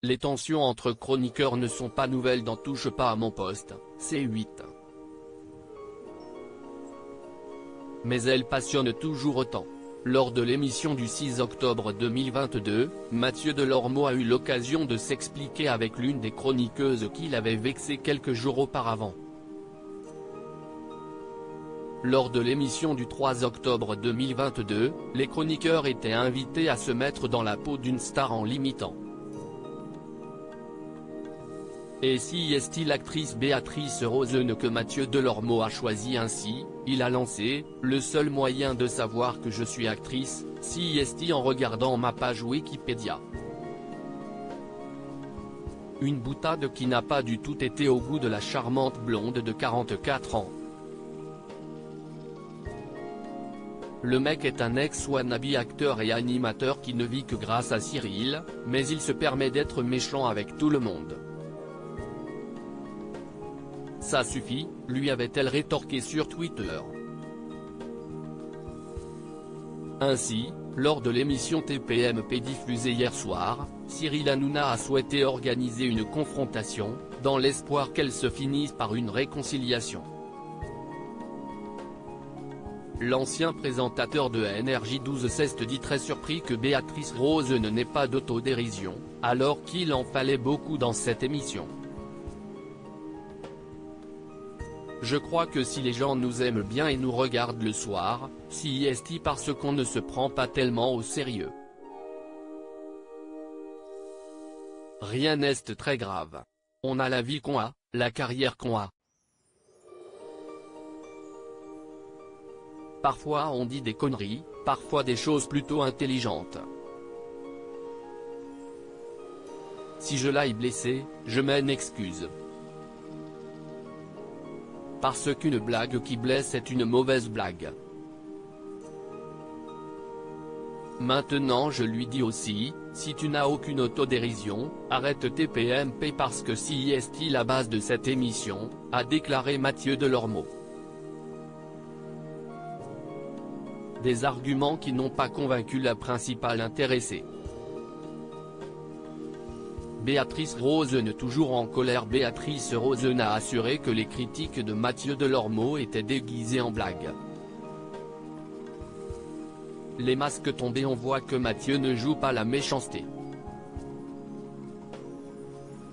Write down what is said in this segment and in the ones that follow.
Les tensions entre chroniqueurs ne sont pas nouvelles dans Touche pas à mon poste, C8. Mais elles passionnent toujours autant. Lors de l'émission du 6 octobre 2022, Mathieu Delormeau a eu l'occasion de s'expliquer avec l'une des chroniqueuses qui l'avait vexé quelques jours auparavant. Lors de l'émission du 3 octobre 2022, les chroniqueurs étaient invités à se mettre dans la peau d'une star en l'imitant. Et si est-il l'actrice Béatrice Rosen que Mathieu Delormeau a choisi ainsi, il a lancé « Le seul moyen de savoir que je suis actrice, si est en regardant ma page Wikipédia ». Une boutade qui n'a pas du tout été au goût de la charmante blonde de 44 ans. Le mec est un ex-wannabe acteur et animateur qui ne vit que grâce à Cyril, mais il se permet d'être méchant avec tout le monde. Ça suffit, lui avait-elle rétorqué sur Twitter. Ainsi, lors de l'émission TPMP diffusée hier soir, Cyril Hanouna a souhaité organiser une confrontation, dans l'espoir qu'elle se finisse par une réconciliation. L'ancien présentateur de NRJ12 s'est dit très surpris que Béatrice Rosen n'ait pas d'autodérision, alors qu'il en fallait beaucoup dans cette émission. Je crois que si les gens nous aiment bien et nous regardent le soir, si est parce qu'on ne se prend pas tellement au sérieux. Rien n'est très grave. On a la vie qu'on a, la carrière qu'on a. Parfois on dit des conneries, parfois des choses plutôt intelligentes. Si je l'aille blessé, je m'en excuse. Parce qu'une blague qui blesse est une mauvaise blague. Maintenant je lui dis aussi, si tu n'as aucune autodérision, arrête TPMP parce que si est la base de cette émission, a déclaré Mathieu Delormeau. Des arguments qui n'ont pas convaincu la principale intéressée. Béatrice Rosen toujours en colère. Béatrice Rosen a assuré que les critiques de Mathieu Delormeau étaient déguisées en blagues. Les masques tombés, on voit que Mathieu ne joue pas la méchanceté.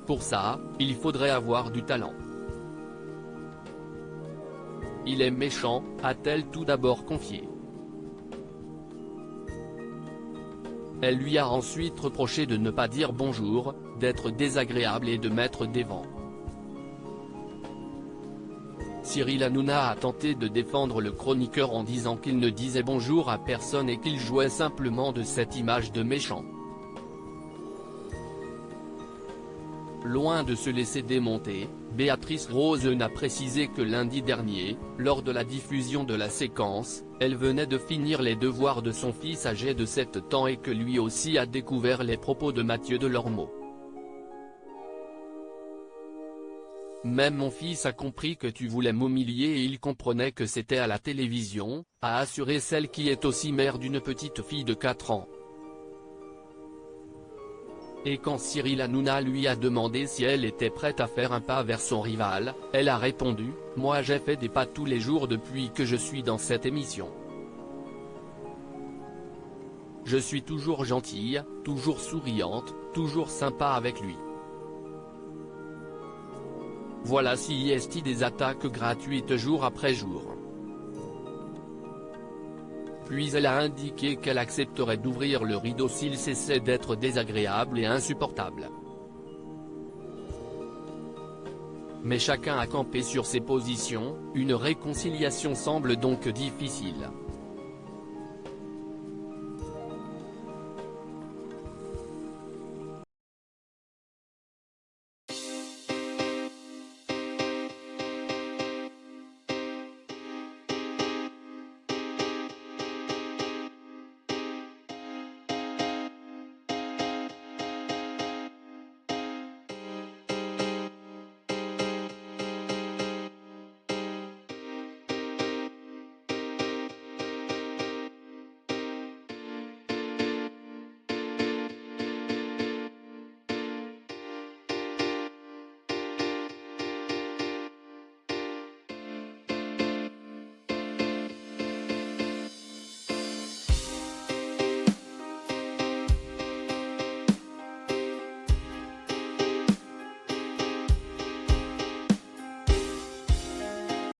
Pour ça, il faudrait avoir du talent. Il est méchant, a-t-elle tout d'abord confié. Elle lui a ensuite reproché de ne pas dire bonjour, d'être désagréable et de mettre des vents. Cyril Hanouna a tenté de défendre le chroniqueur en disant qu'il ne disait bonjour à personne et qu'il jouait simplement de cette image de méchant. Loin de se laisser démonter, Béatrice Rosen a précisé que lundi dernier, lors de la diffusion de la séquence, elle venait de finir les devoirs de son fils âgé de 7 ans et que lui aussi a découvert les propos de Mathieu Delormeau. Même mon fils a compris que tu voulais m'humilier et il comprenait que c'était à la télévision, a assuré celle qui est aussi mère d'une petite fille de 4 ans. Et quand Cyril Hanouna lui a demandé si elle était prête à faire un pas vers son rival, elle a répondu « Moi j'ai fait des pas tous les jours depuis que je suis dans cette émission. Je suis toujours gentille, toujours souriante, toujours sympa avec lui. » Voilà si est des attaques gratuites jour après jour. Puis elle a indiqué qu'elle accepterait d'ouvrir le rideau s'il cessait d'être désagréable et insupportable. Mais chacun a campé sur ses positions, une réconciliation semble donc difficile.